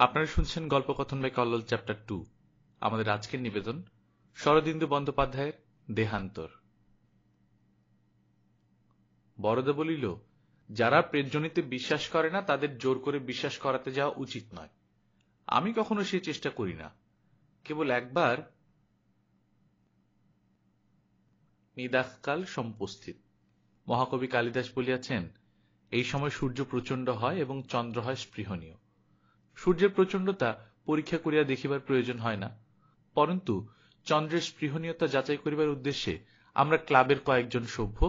আপনারা শুনছেন গল্পকথন by Kallol chapter 2। আমাদের আজকের নিবেদন শরদিন্দু বন্দ্যোপাধ্যায়ের দেহান্তর। বরদা বলিল, যারা প্রেতজনিতে বিশ্বাস করে না তাদের জোর করে বিশ্বাস করাতে যাওয়া উচিত নয়। আমি কখনো সে চেষ্টা করি না। কেবল একবার নিদাঘকাল সম্পস্থিত। মহাকবি কালিদাস বলিয়াছেন, এই সময় সূর্য প্রচণ্ড হয় এবং চন্দ্র হয় স্পৃহণীয়। সূর্যের প্রচণ্ডতা পরীক্ষা করিয়া দেখিবার প্রয়োজন হয় না, পরন্তু চন্দ্রের স্পৃহণীয়তা যাচাই করিবার উদ্দেশ্যে আমরা ক্লাবের কয়েকজন সভ্য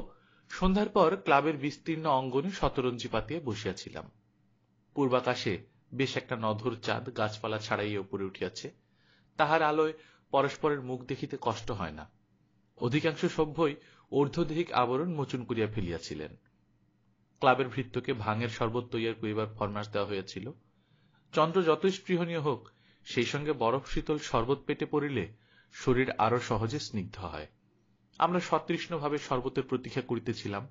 সন্ধ্যার পর ক্লাবের বিস্তীর্ণ অঙ্গনে শতরঞ্জি পাতিয়া বসিয়াছিলাম। পূর্বাকাশে বেশ একটা নধর চাঁদ গাছপালা ছাড়াইয়া উপরে উঠিয়াছে। তাহার আলোয় পরস্পরের মুখ দেখিতে কষ্ট হয় না। অধিকাংশ সভ্যই ঊর্ধ্বদেহিক আবরণ মোচন করিয়া ফেলিয়াছিলেন। ক্লাবের ভৃত্যকে ভাঙের শরবত তৈয়ার করিবার ফরমাস দেওয়া হইয়াছিল। চন্দ্র যতই স্পৃহণীয় হোক, সেই সঙ্গে বরফ শীতল শরবত পেটে পড়িলে শরীর আরো সহজে স্নিগ্ধ হয়। আমরা সতৃষ্ণভাবে শরবতের প্রতীক্ষা করিতেছিলাম।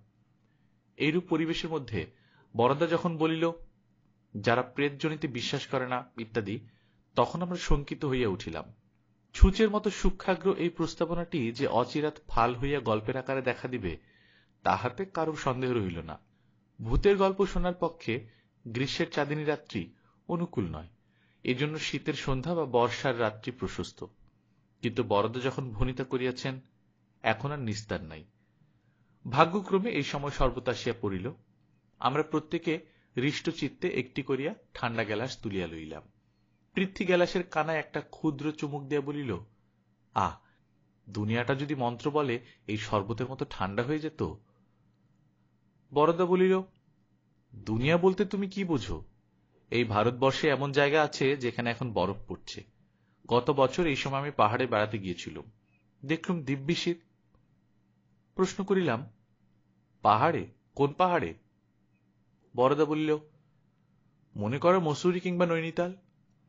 এইরূপ পরিবেশের মধ্যে বরদা যখন বলিল, যারা প্রেতজনিতে বিশ্বাস করে না ইত্যাদি, তখন আমরা শঙ্কিত হইয়া উঠিলাম। ছুঁচের মতো সূক্ষ্মাগ্র এই প্রস্তাবনাটি যে অচিরাৎ ফাল হইয়া গল্পের আকারে দেখা দিবে, তাহাতে কারো সন্দেহ রহিল না। ভূতের গল্প শোনার পক্ষে গ্রীষ্মের চাঁদিনী রাত্রি অনুকূল নয়, এজন্য শীতের সন্ধ্যা বা বর্ষার রাত্রি প্রশস্ত। কিন্তু বরদা যখন ভনিতা করিয়াছেন, এখন আর নিস্তার নাই। ভাগ্যক্রমে এই সময় শরবত আসিয়া পড়িল। আমরা প্রত্যেকে হৃষ্টচিত্তে একটি করিয়া ঠান্ডা গ্যালাস তুলিয়া লইলাম। পৃথ্বী গ্যালাসের কানায় একটা ক্ষুদ্র চুমুক দিয়া বলিল, আহ, দুনিয়াটা যদি মন্ত্র বলে এই শরবতের মতো ঠান্ডা হয়ে যেত। বরদা বলিল, দুনিয়া বলতে তুমি কি বোঝো? এই ভারতবর্ষে এমন জায়গা আছে যেখানে এখন বরফ পড়ছে। গত বছর এই সময় আমি পাহাড়ে বেড়াতে গিয়েছিলাম, দেখলুম দিব্যি শীত। প্রশ্ন করিলাম, পাহাড়ে? কোন পাহাড়ে? বরদা বলিল, মনে করো মসুরি কিংবা নৈনিতাল।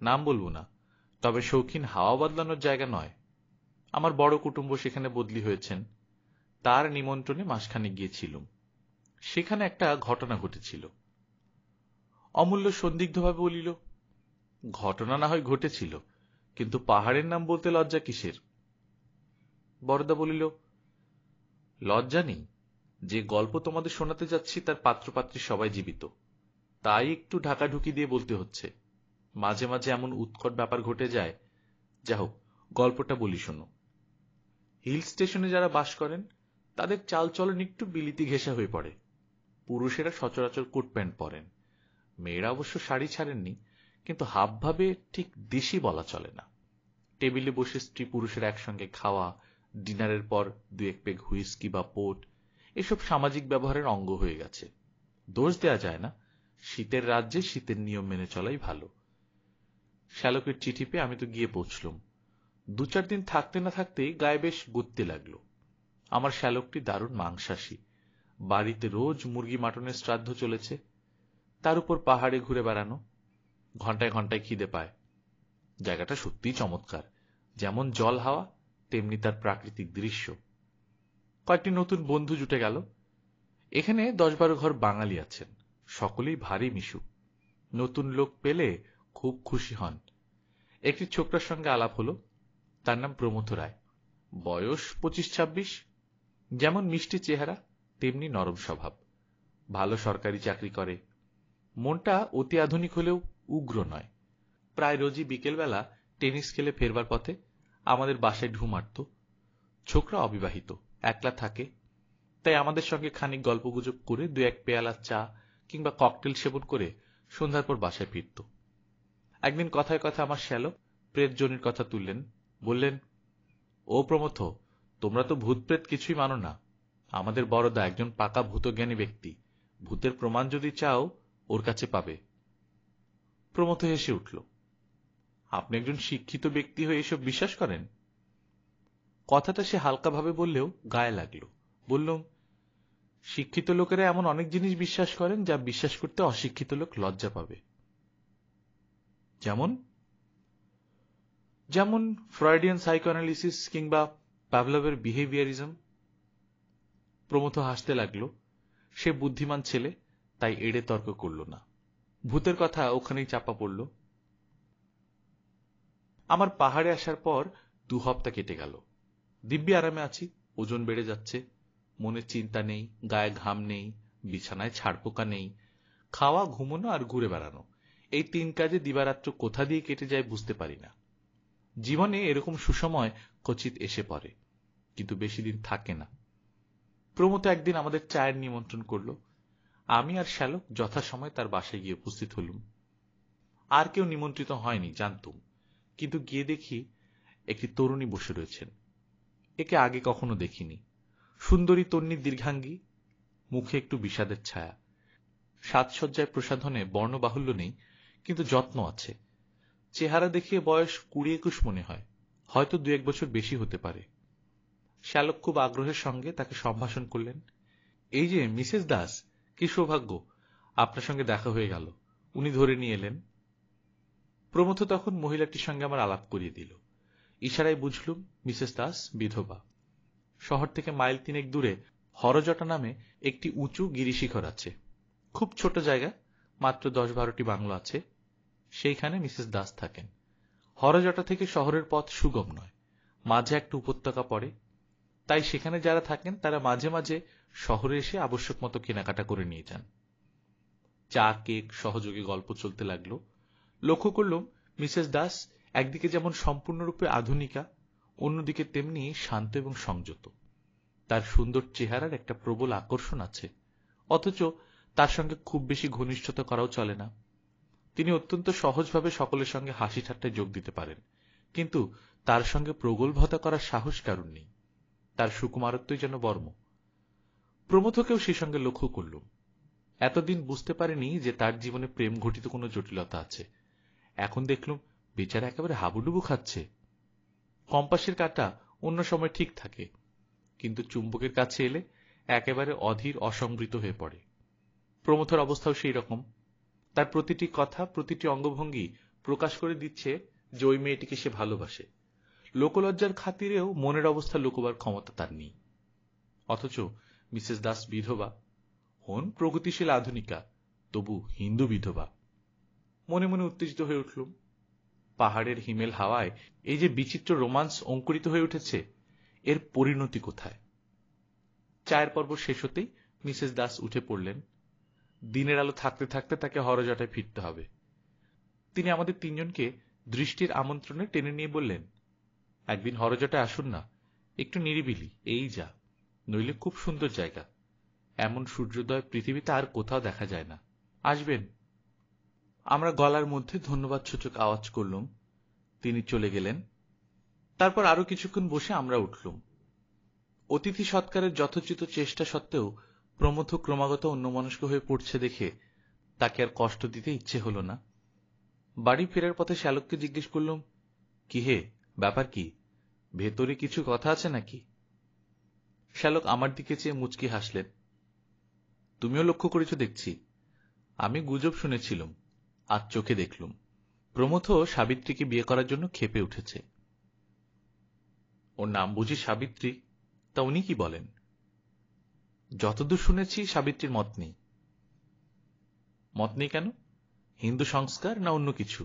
নাম বলবো না, তবে শৌখিন হাওয়া বদলানোর জায়গা নয়। আমার বড় কুটুম্ব সেখানে বদলি হয়েছেন, তার নিমন্ত্রণে মাসখানে গিয়েছিলুম। সেখানে একটা ঘটনা ঘটেছিল। অমূল্য সন্দিগ্ধভাবে বলিল, ঘটনা না হয় ঘটেছিল, কিন্তু পাহাড়ের নাম বলতে লজ্জা কিসের? বরদা বলিল, লজ্জা নেই। যে গল্প তোমাদের শোনাতে যাচ্ছি তার পাত্রপাত্রী সবাই জীবিত, তাই একটু ঢাকাঢুকি দিয়ে বলতে হচ্ছে। মাঝে মাঝে এমন উৎকট ব্যাপার ঘটে যায়। যা হোক, গল্পটা বলি শোনো। হিল স্টেশনে যারা বাস করেন তাদের চালচলন একটু বিলিতি ঘেঁষা হয়ে পড়ে। পুরুষেরা সচরাচর কোট প্যান্ট পরেন, মেয়েরা অবশ্য শাড়ি ছাড়েননি, কিন্তু হাবভাবে ঠিক দেশি বলা চলে না। টেবিলে বসে স্ত্রী পুরুষের একসঙ্গে খাওয়া, ডিনারের পর দু এক পেগ হুইস্কি বা পোট, এসব সামাজিক ব্যবহারের অঙ্গ হয়ে গেছে। দোষ দেয়া যায় না, শীতের রাজ্যে শীতের নিয়ম মেনে চলাই ভালো। শ্যালকের চিঠি পেয়ে আমি তো গিয়ে পৌঁছলুম। 2-4 দিন থাকতে না থাকতেই গায়ে বেশ গুঁততে লাগলো। আমার শ্যালকটি দারুণ মাংসাশী। বাড়িতে রোজ মুরগি মাটনের শ্রাদ্ধ চলেছে, তার উপর পাহাড়ে ঘুরে বেড়ানো। ঘন্টায় ঘন্টায় খিদে পায়। জায়গাটা সত্যিই চমৎকার, যেমন জল হাওয়া তেমনি তার প্রাকৃতিক দৃশ্য। কয়েকটি নতুন বন্ধু জুটে গেল। এখানে 10-12 ঘর বাঙালি আছেন, সকলেই ভারী মিশুক। নতুন লোক পেলে খুব খুশি হন। একটি ছোকরার সঙ্গে আলাপ হলো, তার নাম প্রমথ রায়। বয়স 25-26। যেমন মিষ্টি চেহারা তেমনি নরম স্বভাব। ভালো সরকারি চাকরি করে। মনটা অতি আধুনিক হলেও উগ্র নয়। প্রায় রোজই বিকেলবেলা টেনিস খেলে ফেরবার পথে আমাদের বাসায় ঢু মারত। ছোকরা অবিবাহিত, একলা থাকে, তাই আমাদের সঙ্গে খানিক গল্পগুজব করে 2-1 পেয়ালা চা কিংবা ককটেল সেবন করে সন্ধ্যার পর বাসায় ফিরত। একদিন কথায় কথা আমার শ্যালক প্রেতজনির কথা তুললেন। বললেন, ও প্রমথ, তোমরা তো ভূত প্রেত কিছুই মানো না। আমাদের বরদা একজন পাকা ভূতজ্ঞানী ব্যক্তি, ভূতের প্রমাণ যদি চাও ওর কাছে পাবে। প্রমথ হেসে উঠল। আপনি একজন শিক্ষিত ব্যক্তি হয়ে এসব বিশ্বাস করেন? কথাটা সে হালকাভাবে বললেও গায়ে লাগলো। বললুম, শিক্ষিত লোকেরা এমন অনেক জিনিস বিশ্বাস করেন যা বিশ্বাস করতে অশিক্ষিত লোক লজ্জা পাবে। যেমন যেমন ফ্রয়েডিয়ান সাইকোঅ্যানালিসিস কিংবা পাভলভের বিহেভিয়ারিজম। প্রমথ হাসতে লাগলো। সে বুদ্ধিমান ছেলে, তাই এড়ে তর্ক করল না। ভূতের কথা ওখানেই চাপা পড়ল। আমার পাহাড়ে আসার পর 2 হপ্তাহ কেটে গেল। দিব্যি আরামে আছি, ওজন বেড়ে যাচ্ছে, মনে চিন্তা নেই, গায়ে ঘাম নেই, বিছানায় ছাড়পোকা নেই, খাওয়া, ঘুমানো আর ঘুরে বেড়ানো, এই 3 কাজে দিবারাত্র কোথা দিয়ে কেটে যায় বুঝতে পারি না। জীবনে এরকম সুসময় কচিত এসে পড়ে, কিন্তু বেশি দিন থাকে না। প্রমথ একদিন আমাদের চায়ের নিমন্ত্রণ করল। আমি আর শ্যালক যথাসময়ে তার বাসায় গিয়ে উপস্থিত হলুম। আর কেউ নিমন্ত্রিত হয়নি জানতুম, কিন্তু গিয়ে দেখি একটি তরুণী বসে রয়েছেন। একে আগে কখনো দেখিনি। সুন্দরী তন্বী, দীর্ঘাঙ্গী, মুখে একটু বিষাদের ছায়া। সাজসজ্জায় প্রসাধনে বর্ণবাহুল্য নেই, কিন্তু যত্ন আছে। চেহারা দেখিয়ে বয়স 20-21 মনে হয়, হয়তো 2-1 বছর বেশি হতে পারে। শ্যালক খুব আগ্রহের সঙ্গে তাকে সম্ভাষণ করলেন। এই যে মিসেস দাস, কি সৌভাগ্য, আপনার সঙ্গে দেখা হয়ে গেল। উনি ধরে নিয়ে এলেন। প্রমথ তখন মহিলাটির সঙ্গে আমার আলাপ করিয়ে দিল। ইশারায় বুঝলুম মিসেস দাস বিধবা। শহর থেকে মাইল 3 দূরে হরজটা নামে একটি উঁচু গিরিশিখর আছে। খুব ছোট জায়গা, মাত্র 10-12টি বাংলো আছে। সেইখানে মিসেস দাস থাকেন। হরজটা থেকে শহরের পথ সুগম নয়, মাঝে একটা উপত্যকা পড়ে। তাই সেখানে যারা থাকেন তারা মাঝে মাঝে শহরে এসে আবশ্যক মতো কেনাকাটা করে নিয়ে যান। চা, কেক, সহযোগে গল্প চলতে লাগলো। লক্ষ্য করলুম মিসেস দাস একদিকে যেমন সম্পূর্ণরূপে আধুনিকা, অন্যদিকে তেমনি শান্ত এবং সংযত। তার সুন্দর চেহারার একটা প্রবল আকর্ষণ আছে, অথচ তার সঙ্গে খুব বেশি ঘনিষ্ঠতা করাও চলে না। তিনি অত্যন্ত সহজভাবে সকলের সঙ্গে হাসি ঠাট্টায় যোগ দিতে পারেন, কিন্তু তার সঙ্গে প্রগল্ভতা করার সাহস কারুর নেই। তার সুকুমারত্বই যেন বর্ম। প্রমথকেও সে সঙ্গে লক্ষ্য করলুম। এতদিন বুঝতে পারিনি যে তার জীবনে প্রেম ঘটিত কোনো জটিলতা আছে। এখন দেখলুম বেচারা একেবারে হাবুডুবু খাচ্ছে। কম্পাসের কাঁটা অন্য সময় ঠিক থাকে, কিন্তু চুম্বকের কাছে এলে একেবারে অধীর, অসংবৃত হয়ে পড়ে। প্রমথর অবস্থাও সেই রকম। তার প্রতিটি কথা, প্রতিটি অঙ্গভঙ্গি প্রকাশ করে দিচ্ছে যে ওই মেয়েটিকে সে ভালোবাসে। লোকলজ্জার খাতিরেও মনের অবস্থা লুকোবার ক্ষমতা তার নেই। অথচ মিসেস দাস বিধবা, হন প্রগতিশীল আধুনিকা, তবু হিন্দু বিধবা। মনে মনে উত্তেজিত হয়ে উঠলুম। পাহাড়ের হিমেল হাওয়ায় এই যে বিচিত্র রোমান্স অঙ্কুরিত হয়ে উঠেছে, এর পরিণতি কোথায়? চায়ের পর্ব শেষ হতেই মিসেস দাস উঠে পড়লেন। দিনের আলো থাকতে থাকতে তাকে হরজটায় ফিরতে হবে। তিনি আমাদের 3 জনকে দৃষ্টির আমন্ত্রণে টেনে নিয়ে বললেন, একদিন হরজটায় আসুন না, একটু নিরিবিলি, এই যা, নইলে খুব সুন্দর জায়গা। এমন সূর্যোদয় পৃথিবীতে আর কোথাও দেখা যায় না, আসবেন। আমরা গলার মধ্যে ধন্যবাদ সূচক আওয়াজ করলুম। তিনি চলে গেলেন। তারপর আরো কিছুক্ষণ বসে আমরা উঠলুম। অতিথি সৎকারের যথোচিত চেষ্টা সত্ত্বেও প্রমথ ক্রমাগত অন্যমনস্ক হয়ে পড়ছে দেখে তাকে আর কষ্ট দিতে ইচ্ছে হল না। বাড়ি ফেরার পথে শ্যালককে জিজ্ঞেস করলুম, কি হে, ব্যাপার কি? ভেতরে কিছু কথা আছে নাকি? শ্যালক আমার দিকে চেয়ে মুচকি হাসলেন। তুমিও লক্ষ্য করেছ দেখছি। আমি গুজব শুনেছিলুম, আজ চোখে দেখলুম। প্রমথ সাবিত্রীকে বিয়ে করার জন্য ক্ষেপে উঠেছে। ওর নাম বুঝি সাবিত্রী? তা উনি কি বলেন? যতদূর শুনেছি সাবিত্রীর মত নেই। মত নেই কেন? হিন্দু সংস্কার না অন্য কিছু?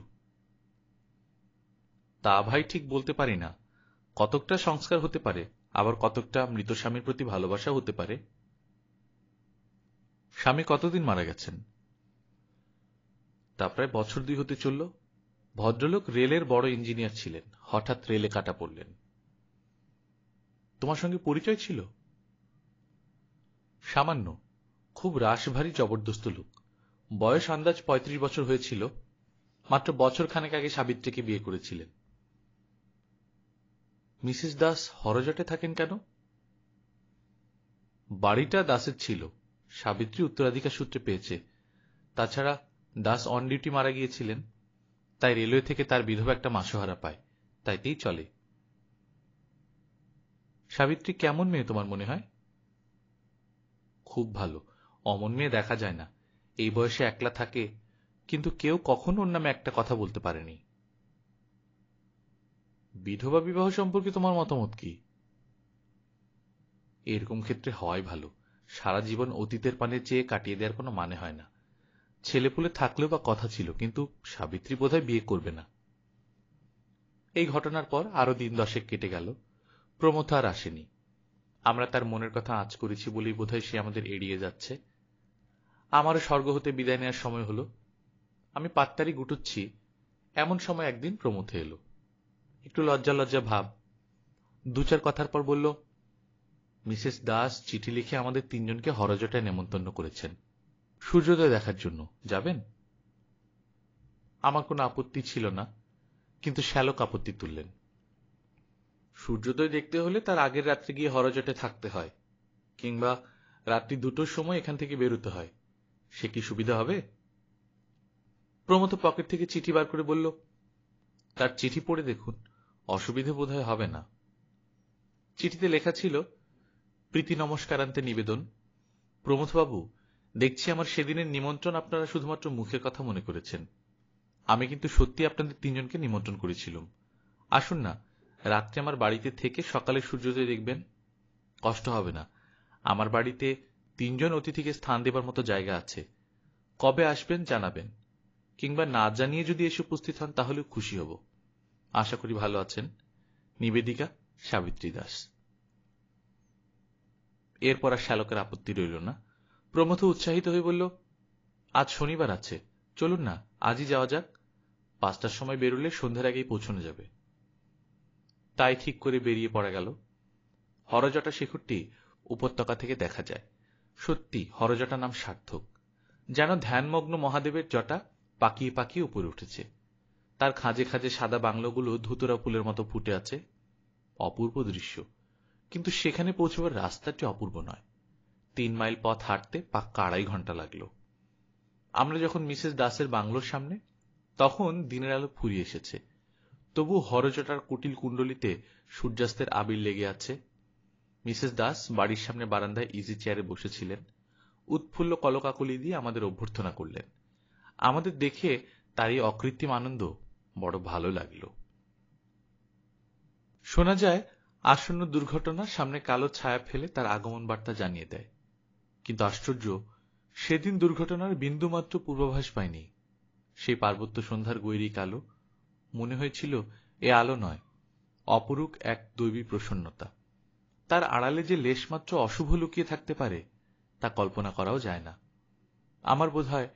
তা ভাই ঠিক বলতে পারি না। কতকটা সংস্কার হতে পারে, আবার কতকটা মৃত স্বামীর প্রতি ভালোবাসা হতে পারে। স্বামী কতদিন মারা গেছেন? তা প্রায় বছর 2 হতে চলল। ভদ্রলোক রেলের বড় ইঞ্জিনিয়ার ছিলেন, হঠাৎ রেলে কাটা পড়লেন। তোমার সঙ্গে পরিচয় ছিল? সামান্য। খুব রাশভারী জবরদস্ত লোক। বয়স আন্দাজ 35 বছর হয়েছিল। মাত্র বছর খানেক আগে সাবিত্রীকে বিয়ে করেছিলেন। মিসেস দাস হরজটে থাকেন কেন? বাড়িটা দাসের ছিল, সাবিত্রী উত্তরাধিকার সূত্রে পেয়েছে। তাছাড়া দাস অন ডিউটি মারা গিয়েছিলেন, তাই রেলওয়ে থেকে তার বিধবা একটা মাসোহারা পায়, তাইতেই চলে। সাবিত্রী কেমন মেয়ে তোমার মনে হয়? খুব ভালো। অমন মেয়ে দেখা যায় না। এই বয়সে একলা থাকে, কিন্তু কেউ কখনো ওর নামে একটা কথা বলতে পারেনি। বিধবা বিবাহ সম্পর্কে তোমার মতামত কি? এরকম ক্ষেত্রে হয় ভালো। সারা জীবন অতীতের পানে চেয়ে কাটিয়ে দেওয়ার কোনো মানে হয় না। ছেলেপুলে থাকলেও বা কথা ছিল, কিন্তু সাবিত্রী বোধহয় বিয়ে করবে না। এই ঘটনার পর আরো দিন 10 কেটে গেল। প্রমথ আর আসেনি। আমরা তার মনের কথা আঁচ করেছি বলেই বোধহয় সে আমাদের এড়িয়ে যাচ্ছে। আমারও স্বর্গ হতে বিদায় নেওয়ার সময় হলো। আমি পাত্তারি গুটুচ্ছি, এমন সময় একদিন প্রমথ এলো। একটু লজ্জা লজ্জা ভাব। 2-4 কথার পর বলল, মিসেস দাস চিঠি লিখে আমাদের 3 জনকে হরজটায় নেমন্তন্ন করেছেন সূর্যোদয় দেখার জন্য, যাবেন? আমার কোনো আপত্তি ছিল না, কিন্তু শ্যালক আপত্তি তুললেন। সূর্যোদয় দেখতে হলে তার আগের রাত্রে গিয়ে হরজটে থাকতে হয়, কিংবা রাত্রি 2টোর সময় এখান থেকে বেরোতে হয়। সে কি সুবিধা হবে? প্রমথ পকেট থেকে চিঠি বার করে বলল, তার চিঠি পড়ে দেখুন, অসুবিধে বোধহয় হবে না। চিঠিতে লেখা ছিল, প্রীতি নমস্কারান্তে নিবেদন। প্রমথবাবু, দেখছি আমার সেদিনের নিমন্ত্রণ আপনারা শুধুমাত্র মুখের কথা মনে করেছেন। আমি কিন্তু সত্যি আপনাদের 3 জনকে নিমন্ত্রণ করেছিলাম। আসুন না, রাত্রে আমার বাড়িতে থেকে সকালে সূর্যোদয় দেখবেন। কষ্ট হবে না। আমার বাড়িতে 3 জন অতিথিকে স্থান দেবার মতো জায়গা আছে। কবে আসবেন জানাবেন, কিংবা না জানিয়ে যদি এসে উপস্থিত হন তাহলেও খুশি হব। আশা করি ভালো আছেন। নিবেদিকা, সাবিত্রী দাস। এরপর আর শ্যালকের আপত্তি রইল না। প্রমথ উৎসাহিত হয়ে বলল, আজ শনিবার আছে, চলুন না, আজই যাওয়া যাক। 5টার সময় বেরোলে সন্ধ্যার আগেই পৌঁছানো যাবে। তাই ঠিক করে বেরিয়ে পড়া গেল। হরজটা শিখরটি উপত্যকা থেকে দেখা যায়। সত্যি হরজটা নাম সার্থক। যেন ধ্যানমগ্ন মহাদেবের জটা পাকিয়ে পাকিয়ে উপরে উঠেছে। তার খাঁজে খাঁজে সাদা বাংলোগুলো ধুতুরা ফুলের মতো ফুটে আছে। অপূর্ব দৃশ্য। কিন্তু সেখানে পৌঁছবার রাস্তাটি অপূর্ব নয়। 3 মাইল পথ হাঁটতে পাক্কা 2.5 ঘন্টা লাগলো। আমরা যখন মিসেস দাসের বাংলোর সামনে, তখন দিনের আলো ফুরিয়ে এসেছে। তবু হরজটার কুটিল কুণ্ডলিতে সূর্যাস্তের আবির লেগে আছে। মিসেস দাস বাড়ির সামনে বারান্দায় ইজি চেয়ারে বসেছিলেন। উৎফুল্ল কলকাকলি দিয়ে আমাদের অভ্যর্থনা করলেন। আমাদের দেখে তার এই অকৃত্রিম আনন্দ বড় ভালো লাগল। শোনা যায়, আসন্ন দুর্ঘটনা সামনে কালো ছায়া ফেলে তার আগমন বার্তা জানিয়ে দেয়। কিন্তু আশ্চর্য, সেদিন দুর্ঘটনার বিন্দুমাত্র পূর্বাভাস পায়নি। সেই পার্বত্য সন্ধ্যার গৈরিক আলো, মনে হয়েছিল এ আলো নয়, অপরূপ এক দৈবী প্রসন্নতা। তার আড়ালে যে লেশমাত্র অশুভ লুকিয়ে থাকতে পারে তা কল্পনা করাও যায় না। আমার বোধ হয়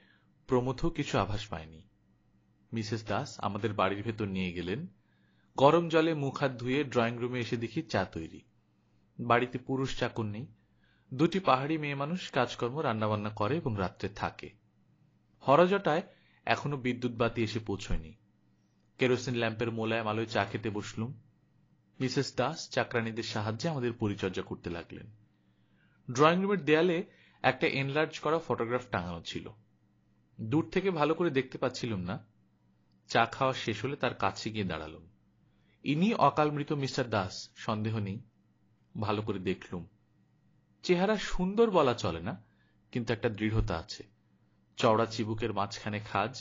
প্রমথও কিছু আভাস পায়নি। মিসেস দাস আমাদের বাড়ির ভেতর নিয়ে গেলেন। গরম জলে মুখ হাত ধুয়ে ড্রয়িং রুমে এসে দেখি চা তৈরি। বাড়িতে পুরুষ চাকর নেই। 2টি পাহাড়ি মেয়ে মানুষ কাজকর্ম রান্নাবান্না করে এবং রাত্রে থাকে। হরজটায় এখনো বিদ্যুৎ বাতি এসে পৌঁছয়নি। কেরোসিন ল্যাম্পের মোলায়েম আলোয় চা খেতে বসলুম। মিসেস দাস চাকরানীদের সাহায্যে আমাদের পরিচর্যা করতে লাগলেন। ড্রয়িং রুমের দেয়ালে একটা এনলার্জ করা ফটোগ্রাফ টাঙানো ছিল। দূর থেকে ভালো করে দেখতে পাচ্ছিলাম না। চা খাওয়া শেষ হলে তার কাছে গিয়ে দাঁড়ালাম। ইনি অকাল মৃত মিস্টার দাস, সন্দেহ নেই। ভালো করে দেখলুম। চেহারা সুন্দর বলা চলে না, কিন্তু একটা দৃঢ়তা আছে। চওড়া চিবুকের মাঝখানে খাজ,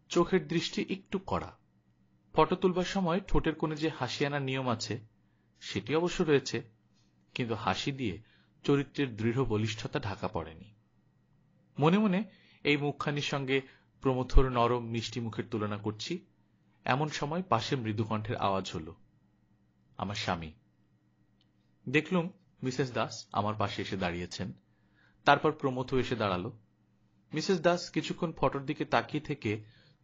চোখের দৃষ্টি একটু কড়া। ফটো তুলবার সময় ঠোঁটের কোণে যে হাসি আনার নিয়ম আছে সেটি অবশ্য রয়েছে, কিন্তু হাসি দিয়ে চরিত্রের দৃঢ় বলিষ্ঠতা ঢাকা পড়েনি। মনে মনে এই মুখখানির সঙ্গে প্রমথর নরম মিষ্টি মুখের তুলনা করছি। এমন সময় পাশে মৃদুকণ্ঠের আওয়াজ হল, আমার স্বামী। দেখলুম মিসেস দাস আমার পাশে এসে দাঁড়িয়েছেন। তারপর প্রমথ এসে দাঁড়ালো। মিসেস দাস কিছুক্ষণ ফটোর দিকে তাকিয়ে থেকে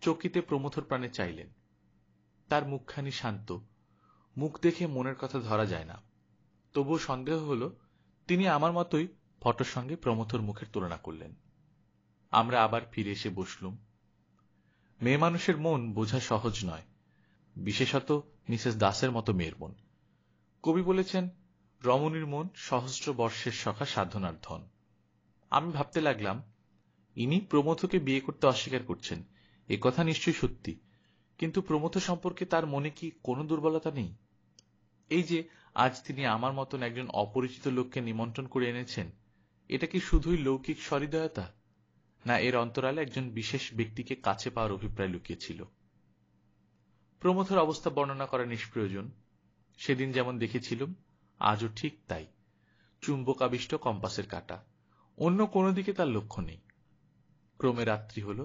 চকিতে প্রমথর প্রাণে চাইলেন। তার মুখখানি শান্ত, মুখ দেখে মনের কথা ধরা যায় না। তবুও সন্দেহ হল তিনি আমার মতোই ফটোর সঙ্গে প্রমথর মুখের তুলনা করলেন। আমরা আবার ফিরে এসে বসলুম। মেয়ে মানুষের মন বোঝা সহজ নয়, বিশেষত মিসেস দাসের মতো মেয়ের মন। কবি বলেছেন, রমণীর মন সহস্র বর্ষের সখা সাধনার ধন। আমি ভাবতে লাগলাম, ইনি প্রমথকে বিয়ে করতে অস্বীকার করছেন, এ কথা নিশ্চয়ই সত্যি। কিন্তু প্রমথ সম্পর্কে তার মনে কি কোনো দুর্বলতা নেই? এই যে আজ তিনি আমার মতন একজন অপরিচিত লোককে নিমন্ত্রণ করে এনেছেন, এটা কি শুধুই লৌকিক সহৃদয়তা, না এর অন্তরালে একজন বিশেষ ব্যক্তিকে কাছে পাওয়ার অভিপ্রায় লুকিয়েছিল? প্রমথর অবস্থা বর্ণনা করা নিষ্প্রয়োজন। সেদিন যেমন দেখেছিলাম আজও ঠিক তাই, চুম্বকাবিষ্ট কম্পাসের কাঁটা। অন্য কোনো দিকে তার লক্ষ্য নেই। ক্রমে রাত্রি হল।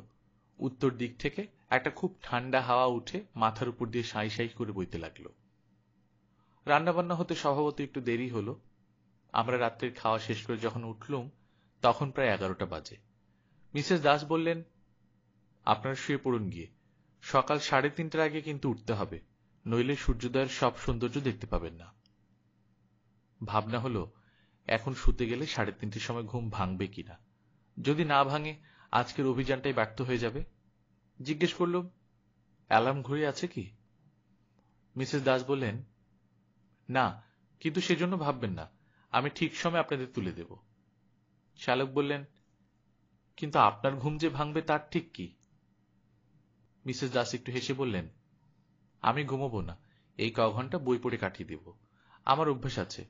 উত্তর দিক থেকে একটা খুব ঠান্ডা হাওয়া উঠে মাথার উপর দিয়ে সাঁই সাঁই করে বইতে লাগলো। রান্নাবান্না হতে স্বভাবত একটু দেরি হলো। আমরা রাত্রের খাওয়া শেষ করে যখন উঠলুম তখন প্রায় 11টা বাজে। মিসেস দাস বললেন, আপনারা শুয়ে পড়ুন গিয়ে। সকাল 3:30টার আগে কিন্তু উঠতে হবে, নইলে সূর্যোদয়ের সব সৌন্দর্য দেখতে পাবেন না। ভাবনা হলো এখন শুতে গেলে 3:30টার সময় ঘুম ভাঙবে কিনা। যদি না ভাঙে আজকের অভিযানটাই ব্যর্থ হয়ে যাবে। জিজ্ঞেস করলুম, অ্যালার্ম ঘড়ি আছে কি? মিসেস দাস বললেন, না, কিন্তু সেজন্য ভাববেন না, আমি ঠিক সময় আপনাদের তুলে দেব। শ্যালক বললেন, কিন্তু আপনার ঘুম যে ভাঙবে তার ঠিক কি? মিসেস দাস একটু হেসে বললেন, আমি ঘুমোবো না, এই ঘন্টা বই পড়ে কাটিয়ে দেব, আমার অভ্যাস আছে।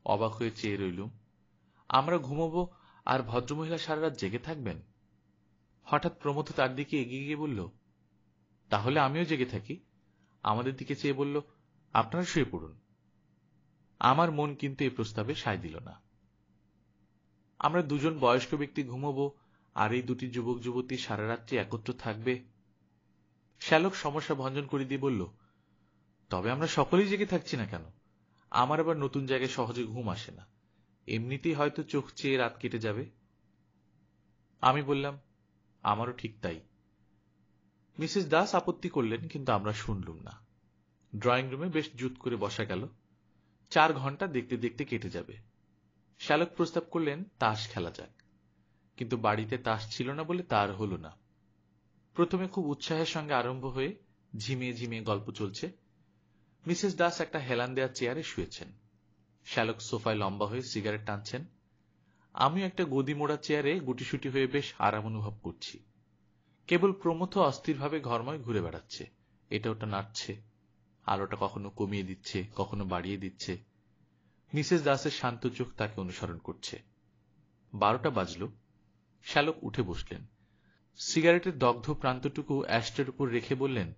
অবাক হয়ে চেয়ে রইলুম। আমরা ঘুমোবো আর ভদ্রমহিলা সারা রাত জেগে থাকবেন? হঠাৎ প্রমথ তার দিকে এগিয়ে গিয়ে বলল, তাহলে আমিও জেগে থাকি। আমাদের দিকে চেয়ে বলল, আপনারা শুয়ে পড়ুন। আমার মন কিন্তু এই প্রস্তাবে সায় দিল না। আমরা দুজন বয়স্ক ব্যক্তি ঘুমোবো আর এই দুটি যুবক যুবতী সারা রাত্রি একত্র থাকবে। শ্যালক সমস্যা ভঞ্জন করে দিয়ে বলল, তবে আমরা সকলেই জেগে থাকছি না কেন? আমার আবার নতুন জায়গায় সহজে ঘুম আসে না, এমনিতেই হয়তো চোখ চেয়ে রাত কেটে যাবে। আমি বললাম, আমারও ঠিক তাই। মিসেস দাস আপত্তি করলেন, কিন্তু আমরা শুনলুম না। ড্রয়িং রুমে বেশ জুত করে বসা গেল। 4 ঘন্টা দেখতে দেখতে কেটে যাবে। শ্যালক প্রস্তাব করলেন তাস খেলা যাক, কিন্তু বাড়িতে তাস ছিল না বলে তার হল না। প্রথমে খুব উৎসাহের সঙ্গে আরম্ভ হয়ে ঝিমিয়ে ঝিমিয়ে গল্প চলছে। মিসেস দাস একটা হেলান দেওয়া চেয়ারে শুয়েছেন, শ্যালক সোফায় লম্বা হয়ে সিগারেট টানছেন। আমিও একটা গদি মোড়া চেয়ারে গুটিসুটি হয়ে বেশ আরাম অনুভব করছি। কেবল প্রমথ অস্থিরভাবে ঘরময় ঘুরে বেড়াচ্ছে, এটা ওটা নাড়ছে, আলোটা কখনো কমিয়ে দিচ্ছে, কখনো বাড়িয়ে দিচ্ছে। মিসেস দাসের শান্ত চোখ তাকে অনুসরণ করছে। 12টা বাজল। শ্যালক উঠে বসলেন, সিগারেটের দগ্ধ প্রান্তটুকু অ্যাশটের উপর রেখে বললেন,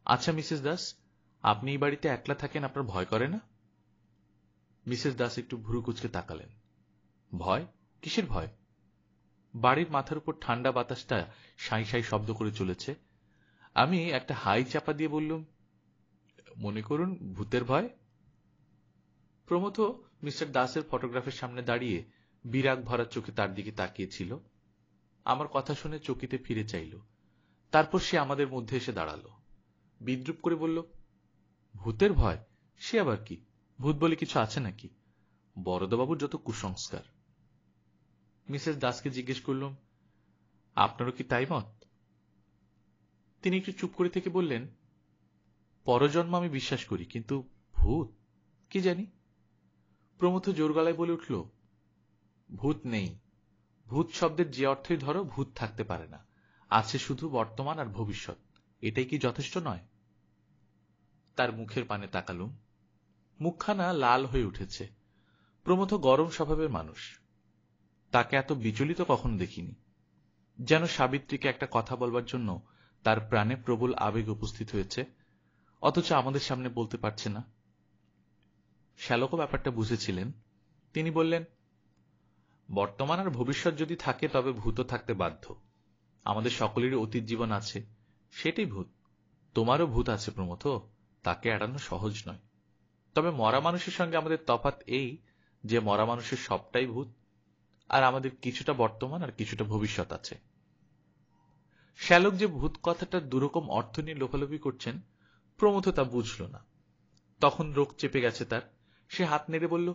আচ্ছা মিসেস দাস, আপনি এই বাড়িতে একলা থাকেন, আপনার ভয় করে না? মিসেস দাস একটু ভ্রু কুঁচকে তাকালেন। ভয়? কিসের ভয়? বাড়ির মাথার উপর ঠান্ডা বাতাসটা সাঁই সাঁই শব্দ করে চলেছে। আমি একটা হাই চাপা দিয়ে বললুম, মনে করুন ভূতের ভয়। প্রমথ মিস্টার দাসের ফটোগ্রাফের সামনে দাঁড়িয়ে বিরাগ ভরা চোখে তার দিকে তাকিয়েছিল। আমার কথা শুনে চকিতে ফিরে চাইল। তারপর সে আমাদের মধ্যে এসে দাঁড়ালো, বিদ্রুপ করে বলল, ভূতের ভয়? সে আবার কি? ভূত বলে কিছু আছে নাকি? বরদাবাবুর যত কুসংস্কার। মিসেস দাসকে জিজ্ঞেস করলুম, আপনারও কি তাই মত? তিনি একটু চুপ করে থেকে বললেন, পরজন্ম আমি বিশ্বাস করি, কিন্তু ভূত কি জানি। প্রমথ জোর গলায় বলে উঠল, ভূত নেই। ভূত শব্দের যে অর্থই ধরো, ভূত থাকতে পারে না, আছে শুধু বর্তমান আর ভবিষ্যৎ। এটাই কি যথেষ্ট নয়? তার মুখের পানে তাকালুম। মুখখানা লাল হয়ে উঠেছে। প্রমথ গরম স্বভাবের মানুষ, তাকে এত বিচলিত কখনো দেখিনি। যেন সাবিত্রীকে একটা কথা বলবার জন্য তার প্রাণে প্রবল আবেগ উপস্থিত হয়েছে, অথচ আমাদের সামনে বলতে পারছে না। শ্যালকও ব্যাপারটা বুঝেছিলেন। তিনি বললেন, বর্তমান আর ভবিষ্যৎ যদি থাকে তবে ভূতও থাকতে বাধ্য। আমাদের সকলেরই অতীত জীবন আছে, সেটাই ভূত। তোমারও ভূত আছে প্রমথ, তাকে এড়ানো সহজ নয়। তবে মরা মানুষের সঙ্গে আমাদের তফাৎ এই যে মরা মানুষের সবটাই ভূত, আর আমাদের কিছুটা বর্তমান আর কিছুটা ভবিষ্যৎ আছে। শ্যালক যে ভূত কথাটার দুরকম অর্থ নিয়ে লোফালোফি করছেন, প্রমথ তা বুঝল না। তখন রোগ চেপে গেছে তার। সে হাত নেড়ে বলল,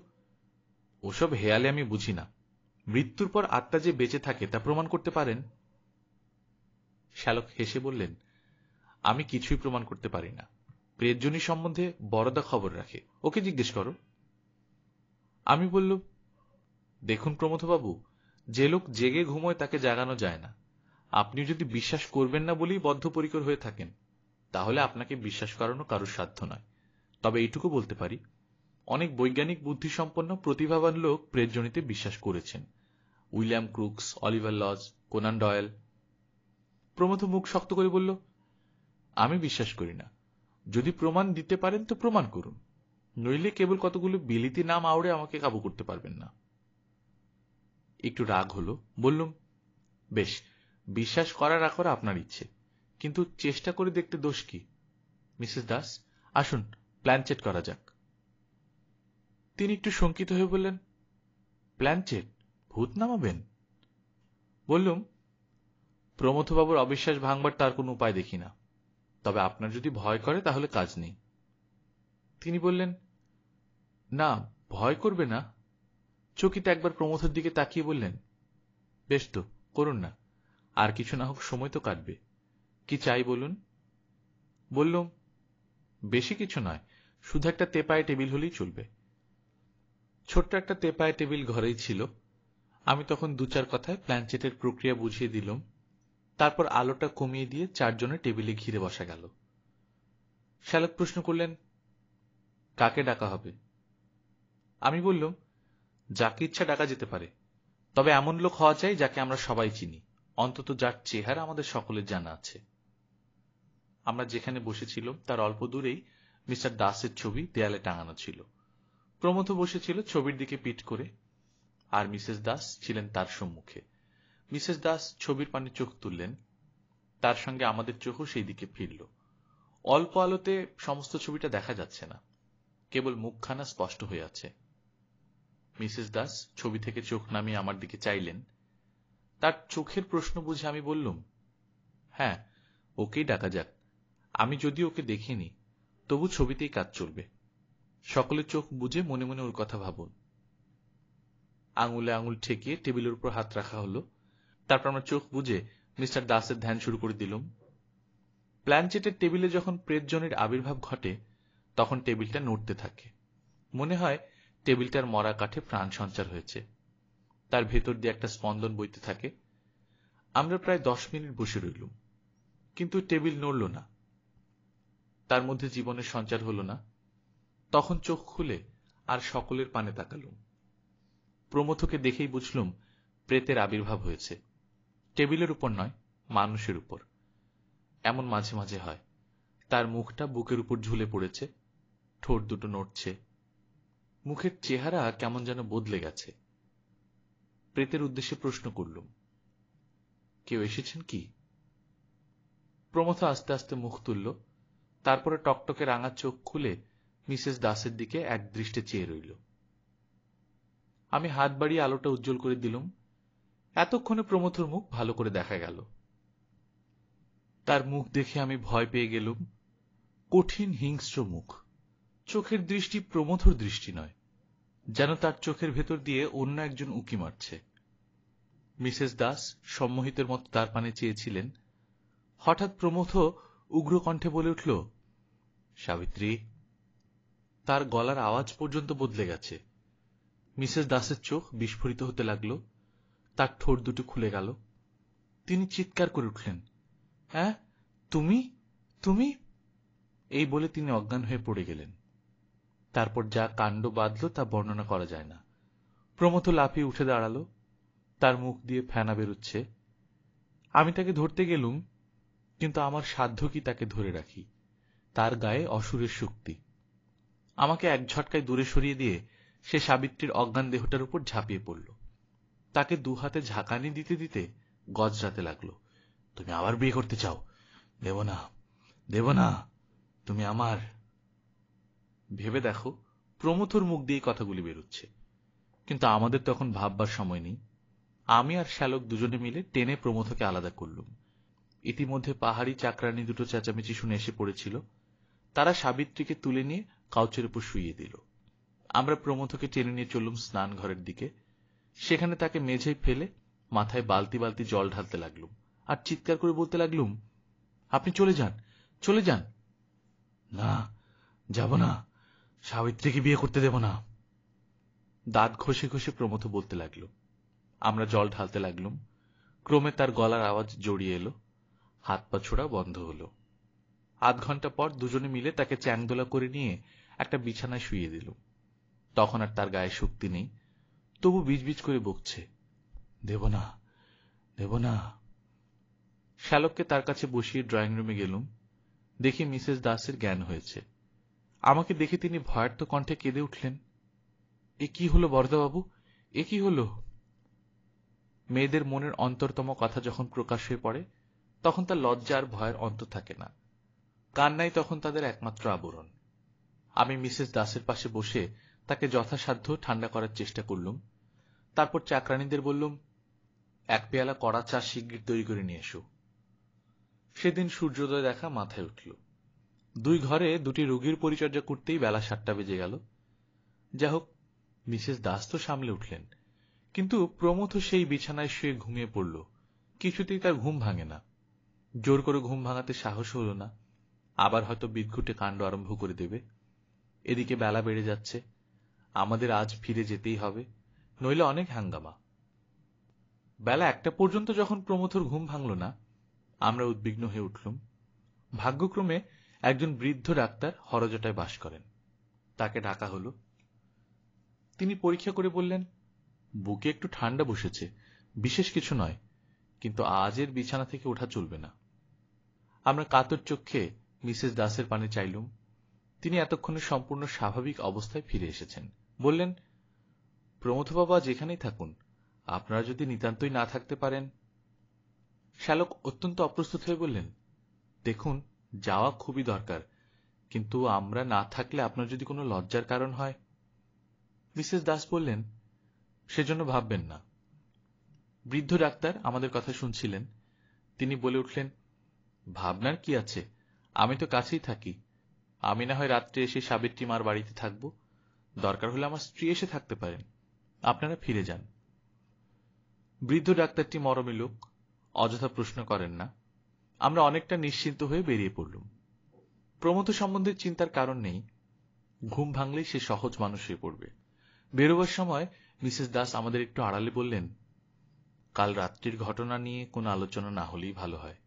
ওসব হেয়ালে আমি বুঝি না। মৃত্যুর পর আত্মা যে বেঁচে থাকে তা প্রমাণ করতে পারেন? শ্যালক হেসে বললেন, আমি কিছুই প্রমাণ করতে পারি না। প্রেতজনী সম্বন্ধে বরদা খবর রাখে, ওকে জিজ্ঞেস করো। আমি বলল, দেখুন প্রমথবাবু, যে লোক জেগে ঘুমোয় তাকে জাগানো যায় না। আপনি যদি বিশ্বাস করবেন না বলেই বদ্ধপরিকর হয়ে থাকেন, তাহলে আপনাকে বিশ্বাস করানো কারোর সাধ্য নয়। তবে এইটুকু বলতে পারি, অনেক বৈজ্ঞানিক বুদ্ধিসম্পন্ন প্রতিভাবান লোক প্রেতজনীতে বিশ্বাস করেছেন। William Crookes, Oliver Lodge, Conan Doyle. Pramatha মুখ শক্ত করে বলল, আমি বিশ্বাস করি না। যদি প্রমাণ দিতে পারেন তো প্রমাণ করুন, নইলে কেবল কতগুলো বিলিতি নাম আওড়ে আমাকে কাবু করতে পারবেন না। একটু রাগ হলো। বললুম, বেশ, বিশ্বাস করা না করা আপনার ইচ্ছে, কিন্তু চেষ্টা করে দেখতে দোষ কি? মিসেস দাস, আসুন প্ল্যানচেট করা যাক। তিনি একটু শঙ্কিত হয়ে বললেন, প্ল্যানচেট? ভূত নামাবেন? বললুম, প্রমথবাবুর অবিশ্বাস ভাঙবার তার কোনো উপায় দেখি না, তবে আপনার যদি ভয় করে তাহলে কাজ নেই। তিনি বললেন, না, ভয় করবে না। চকিতে একবার প্রমথের দিকে তাকিয়ে বললেন, বেশ তো, করুন না, আর কিছু না হোক সময় তো কাটবে। কি চাই বলুন? বললুম, বেশি কিছু নয়, শুধু একটা তেপায় টেবিল হলেই চলবে। ছোট্ট একটা তেপায় টেবিল ঘরেই ছিল। আমি তখন দু চার কথায় প্ল্যানচেটের প্রক্রিয়া বুঝিয়ে দিলাম। তারপর আলোটা কমিয়ে দিয়ে চারজনে টেবিলে ঘিরে বসা গেল। শ্যালক প্রশ্ন করলেন, কাকে ডাকা হবে? আমি বললাম, যাকে ইচ্ছা ডাকা যেতে পারে, তবে এমন লোক হওয়া চাই যাকে আমরা সবাই চিনি, অন্তত যার চেহারা আমাদের সকলের জানা আছে। আমরা যেখানে বসেছিলাম তার অল্প দূরেই মিস্টার দাসের ছবি দেয়ালে টাঙানো ছিল। প্রমথ বসেছিল ছবির দিকে পিঠ করে, আর মিসেস দাস ছিলেন তার সম্মুখে। মিসেস দাস ছবির পানে চোখ তুললেন, তার সঙ্গে আমাদের চোখও সেই দিকে ফিরল। অল্প আলোতে সমস্ত ছবিটা দেখা যাচ্ছে না, কেবল মুখখানা স্পষ্ট হয়ে আছে। মিসেস দাস ছবি থেকে চোখ নামিয়ে আমার দিকে চাইলেন। তার চোখের প্রশ্ন বুঝে আমি বললুম, হ্যাঁ, ওকেই ডাকা যাক। আমি যদি ওকে দেখিনি, তবু ছবিতেই কাজ চলবে। সকলে চোখ বুঝে মনে মনে ওর কথা ভাবুন। আঙুলে আঙুল ঠেকিয়ে টেবিলের উপর হাত রাখা হলো। তারপর আমরা চোখ বুঝে মিস্টার দাসের ধ্যান শুরু করে দিলাম। প্ল্যানচেটের টেবিলে যখন প্রেতজনের আবির্ভাব ঘটে, তখন টেবিলটা নড়তে থাকে। মনে হয় টেবিলটার মরা কাঠে প্রাণ সঞ্চার হয়েছে। তার ভেতর দিয়ে একটা স্পন্দন বইতে থাকে। আমরা প্রায় 10 মিনিট বসে রইলুম, কিন্তু টেবিল নড়ল না, তার মধ্যে জীবনের সঞ্চার হল না। তখন চোখ খুলে আর সকলের পানে তাকালুম। প্রমথকে দেখেই বুঝলুম প্রেতের আবির্ভাব হয়েছে। টেবিলের উপর নয়, মানুষের উপর। এমন মাঝে মাঝে হয়। তার মুখটা বুকের উপর ঝুলে পড়েছে, ঠোঁট দুটো নড়ছে, মুখের চেহারা কেমন যেন বদলে গেছে। প্রেতের উদ্দেশ্যে প্রশ্ন করলুম, কেউ এসেছেন কি? প্রমথ আস্তে আস্তে মুখ তুলল, তারপরে টকটকে রাঙা চোখ খুলে মিসেস দাসের দিকে এক দৃষ্টে চেয়ে রইল। আমি হাত বাড়িয়ে আলোটা উজ্জ্বল করে দিলুম। এতক্ষণে প্রমথর মুখ ভালো করে দেখা গেল। তার মুখ দেখে আমি ভয় পেয়ে গেলুম। কঠিন হিংস্র মুখ। চোখের দৃষ্টি প্রমথর দৃষ্টি নয়, যেন তার চোখের ভেতর দিয়ে অন্য একজন উঁকি মারছে। মিসেস দাস সম্মোহিতের মতো তার পানে চেয়েছিলেন। হঠাৎ প্রমথ উগ্র কণ্ঠে বলে উঠল, সাবিত্রী। তার গলার আওয়াজ পর্যন্ত বদলে গেছে। মিসেস দাসের চোখ বিস্ফোরিত হতে লাগল, তার ঠোঁট দুটো খুলে গেল। তিনি চিৎকার করে উঠলেন, হ্যাঁ, তুমি তুমি এই বলে তিনি অজ্ঞান হয়ে পড়ে গেলেন। তারপর যা কাণ্ড বাঁধল তা বর্ণনা করা যায় না। প্রমথ লাফিয়ে উঠে দাঁড়ালো, তার মুখ দিয়ে ফেনা বেরুচ্ছে। আমি তাকে ধরতে গেলুম, কিন্তু আমার সাধ্য কি তাকে ধরে রাখি? তার গায়ে অসুরের শক্তি। আমাকে এক ঝটকায় দূরে সরিয়ে দিয়ে সে সাবিত্রীর অজ্ঞান দেহটার উপর ঝাঁপিয়ে পড়ল। তাকে দু হাতে ঝাঁকানি দিতে দিতে গজরাতে লাগলো, তুমি আবার বিয়ে করতে চাও? দেব না, দেব না, তুমি আমার। ভেবে দেখো, প্রমথর মুখ দিয়ে কথাগুলি বেরুচ্ছে, কিন্তু আমাদের তখন ভাববার সময় নেই। আমি আর শ্যালক দুজনে মিলে টেনে প্রমথকে আলাদা করলুম। ইতিমধ্যে পাহাড়ি চাকরানি দুটো চেঁচামেচি শুনে এসে পড়েছিল। তারা সাবিত্রীকে তুলে নিয়ে কাউচের উপর শুইয়ে দিল। আমরা প্রমথকে টেনে নিয়ে চললুম স্নান ঘরের দিকে। সেখানে তাকে মেঝেয় ফেলে মাথায় বালতি বালতি জল ঢালতে লাগলুম, আর চিৎকার করে বলতে লাগলুম, আপনি চলে যান, চলে যান। না, যাব না, সাবিত্রীকে বিয়ে করতে দেব না। দাঁত ঘষে ঘষে প্রমথ বলতে লাগল। আমরা জল ঢালতে লাগলুম। ক্রমে তার গলার আওয়াজ জড়িয়ে এলো, হাত পা ছোড়া বন্ধ হলো। আধ ঘন্টা পর দুজনে মিলে তাকে চ্যাংদোলা করে নিয়ে একটা বিছানায় শুইয়ে দিল। তখন আর তার গায়ে শক্তি নেই, তবু বিজবিজ করে বকছে, দেব না, দেব না। শ্যালককে তার কাছে বসিয়ে ড্রয়িং রুমে গেলুম। দেখি মিসেস দাসের জ্ঞান হয়েছে। আমাকে দেখে তিনি ভয়ার্ত কণ্ঠে কেঁদে উঠলেন, এ কি হলো বরদাবাবু, এ কি হলো? মেয়েদের মনের অন্তরতম কথা যখন প্রকাশ হয়ে পড়ে তখন তার লজ্জা আর ভয়ের অন্ত থাকে না। কান্নাই তখন তাদের একমাত্র আবরণ। আমি মিসেস দাসের পাশে বসে তাকে যথাসাধ্য ঠান্ডা করার চেষ্টা করলুম। তারপর চাকরানীদের বললুম, এক পেয়ালা কড়া চা শিগগির তৈরি করে নিয়ে এসো। সেদিন সূর্যোদয় দেখা মাথায় উঠল। দুই ঘরে দুটি রোগীর পরিচর্যা করতেই বেলা 7টা বেজে গেল। যা হোক, মিসেস দাস তো সামলে উঠলেন, কিন্তু প্রমথ সেই বিছানায় শুয়ে ঘুমিয়ে পড়ল। কিছুতেই তার ঘুম ভাঙে না। জোর করে ঘুম ভাঙাতে সাহস হল না, আবার হয়তো বিদঘুটে কাণ্ড আরম্ভ করে দেবে। এদিকে বেলা বেড়ে যাচ্ছে, আমাদের আজ ফিরে যেতেই হবে, নইলে অনেক হাঙ্গামা। বেলা 1টা পর্যন্ত যখন প্রমথর ঘুম ভাঙল না, আমরা উদ্বিগ্ন হয়ে উঠলুম। ভাগ্যক্রমে একজন বৃদ্ধ ডাক্তার হরজটায় বাস করেন, তাকে ডাকা হল। তিনি পরীক্ষা করে বললেন, বুকে একটু ঠান্ডা বসেছে, বিশেষ কিছু নয়, কিন্তু আজের বিছানা থেকে ওঠা চলবে না। আমরা কাতর চক্ষে মিসেস দাসের পানে চাইলুম। তিনি এতক্ষণে সম্পূর্ণ স্বাভাবিক অবস্থায় ফিরে এসেছেন। বললেন, প্রমথ বাবা যেখানেই থাকুন, আপনারা যদি নিতান্তই না থাকতে পারেন। শ্যালক অত্যন্ত অপ্রস্তুত হয়ে বললেন, দেখুন, যাওয়া খুবই দরকার, কিন্তু আমরা না থাকলে আপনার যদি কোনো লজ্জার কারণ হয়। মিসেস দাস বললেন, সেজন্য ভাববেন না। বৃদ্ধ ডাক্তার আমাদের কথা শুনছিলেন। তিনি বলে উঠলেন, ভাবনার কি আছে, আমি তো কাছেই থাকি। আমি না হয় রাত্রে এসে সাবিত্রী মার বাড়িতে থাকব, দরকার হলে আমার স্ত্রী এসে থাকতে পারেন, আপনারা ফিরে যান। বৃদ্ধ ডাক্তারটি মরমী লোক, অযথা প্রশ্ন করেন না। আমরা অনেকটা নিশ্চিন্ত হয়ে বেরিয়ে পড়লুম। প্রমথ সম্বন্ধে চিন্তার কারণ নেই, ঘুম ভাঙলেই সে সহজ মানুষ হয়ে পড়বে। বেরোবার সময় মিসেস দাস আমাদের একটু আড়ালে বললেন, কাল রাত্রির ঘটনা নিয়ে কোনো আলোচনা না হলেই ভালো হয়।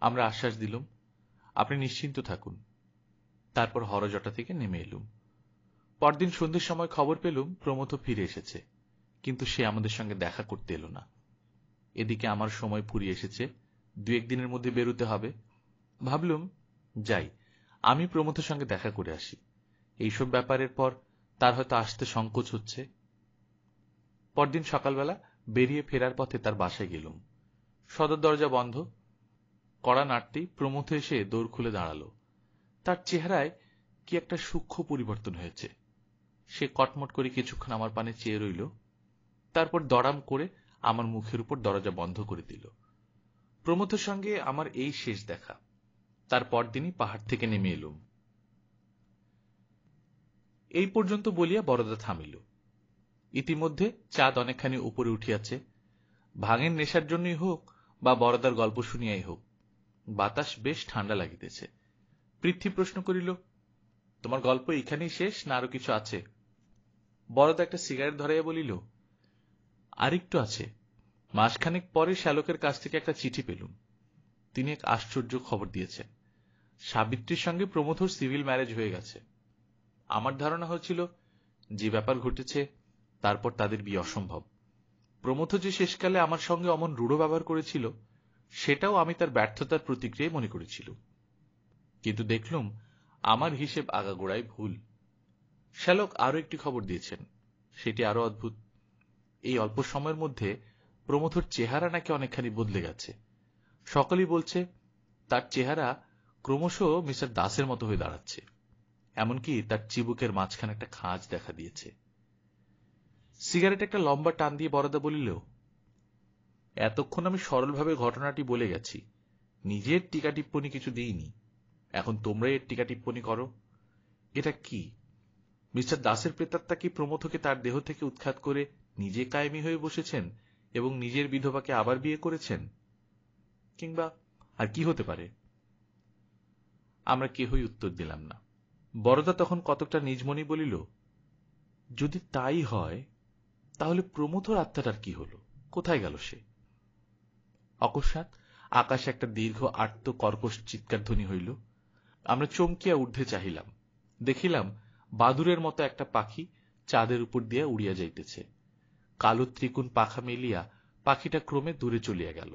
আমরা আশ্বাস দিলুম, আপনি নিশ্চিন্ত থাকুন। তারপর হরজটা থেকে নেমে এলুম। পরদিন সন্ধ্যের সময় খবর পেলুম প্রমথ ফিরে এসেছে, কিন্তু সে আমাদের সঙ্গে দেখা করতে এলো না। এদিকে আমার সময় ফুরিয়ে এসেছে, 2-1 দিনের মধ্যে বেরোতে হবে। ভাবলুম, যাই, আমি প্রমথের সঙ্গে দেখা করে আসি। এইসব ব্যাপারের পর তার হয়তো আসতে সংকোচ হচ্ছে। পরদিন সকালবেলা বেরিয়ে ফেরার পথে তার বাসায় গেলুম। সদর দরজা বন্ধ। কড়া নাড়তেই প্রমথ এসে দৌড় খুলে দাঁড়াল। তার চেহারায় কি একটা সূক্ষ্ম পরিবর্তন হয়েছে। সে কটমট করে কিছুক্ষণ আমার পানে চেয়ে রইল, তারপর দড়াম করে আমার মুখের উপর দরজা বন্ধ করে দিল। প্রমথের সঙ্গে আমার এই শেষ দেখা। তার পরদিনই পাহাড় থেকে নেমে এলুম। এই পর্যন্ত বলিয়া বরদা থামিল। ইতিমধ্যে চাঁদ অনেকখানি উপরে উঠিয়াছে। ভাঙের নেশার জন্যই হোক বা বরদার গল্প শুনিয়াই হোক, বাতাস বেশ ঠান্ডা লাগিতেছে। পৃথ্বী প্রশ্ন করিল, তোমার গল্প এখানেই শেষ না আরো কিছু আছে? বরদা একটা সিগারেট ধরাইয়া বলিল, আরেকটু আছে। মাসখানেক পরে শ্যালকের কাছ থেকে একটা চিঠি পেলুম। তিনি এক আশ্চর্য খবর দিয়েছেন। সাবিত্রীর সঙ্গে প্রমথর সিভিল ম্যারেজ হয়ে গেছে। আমার ধারণা হয়েছিল যে ব্যাপার ঘটেছে তারপর তাদের বিয়ে অসম্ভব। প্রমথ যে শেষকালে আমার সঙ্গে অমন রূঢ় ব্যবহার করেছিল, সেটাও আমি তার ব্যর্থতার প্রতিক্রিয়ায় মনে করেছিল। কিন্তু দেখলুম আমার হিসেব আগাগোড়াই ভুল। শ্যালক আরো একটি খবর দিয়েছেন, সেটি আরো অদ্ভুত। এই অল্প সময়ের মধ্যে প্রমথর চেহারা নাকি অনেকখানি বদলে গেছে। সকলেই বলছে তার চেহারা ক্রমশ মিস্টার দাসের মতো হয়ে দাঁড়াচ্ছে। এমনকি তার চিবুকের মাঝখানে একটা খাঁজ দেখা দিয়েছে। সিগারেট একটা লম্বা টান দিয়ে বরদা বলিল, এতক্ষণ আমি সরলভাবে ঘটনাটি বলে গেছি, নিজের টিকা টিপ্পনি কিছু দিইনি। এখন তোমরাই এর টিকা টিপ্পনি করো। এটা কি? মিস্টার দাসের প্রেতাত্মা কি প্রমথকে তার দেহ থেকে উৎখাত করে নিজে কায়েমি হয়ে বসেছেন এবং নিজের বিধবাকে আবার বিয়ে করেছেন? কিংবা আর কি হতে পারে? আমরা কেহই উত্তর দিলাম না। বরদা তখন কতকটা নিজমনি বলিল, যদি তাই হয় তাহলে প্রমথর আত্মাটার কি হল, কোথায় গেল সে? অকস্মাৎ আকাশে একটা দীর্ঘ আর্ত কর্কশ চিৎকার ধ্বনি হইল। আমরা চমকিয়া ঊর্ধ্বে চাহিলাম। দেখিলাম বাদুরের মতো একটা পাখি চাঁদের উপর দিয়া উড়িয়া যাইতেছে। কালো ত্রিকোণ পাখা মেলিয়া পাখিটা ক্রমে দূরে চলিয়া গেল।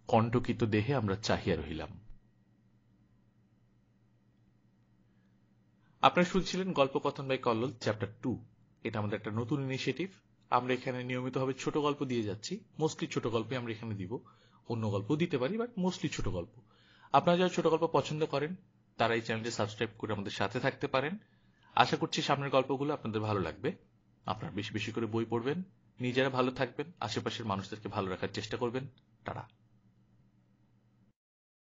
কণ্টকিত দেহে আমরা চাহিয়া রহিলাম। আপনারা শুনছিলেন গল্পকথন বাই কল্লোল চ্যাপ্টার 2। এটা আমাদের একটা নতুন ইনিশিয়েটিভ। আমরা এখানে নিয়মিতভাবে ছোট গল্প দিয়ে যাচ্ছি। মোস্টলি ছোট গল্পই আমরা এখানে দিব, অন্য গল্প দিতে পারি, বাট মোস্টলি ছোট গল্প। আপনারা যারা ছোট গল্প পছন্দ করেন তারা এই চ্যানেলটি সাবস্ক্রাইব করে আমাদের সাথে থাকতে পারেন। আশা করছি সামনের গল্পগুলো আপনাদের ভালো লাগবে। আপনারা বেশি বেশি করে বই পড়বেন, নিজেরা ভালো থাকবেন, আশেপাশের মানুষদেরকে ভালো রাখার চেষ্টা করবেন। টাটা।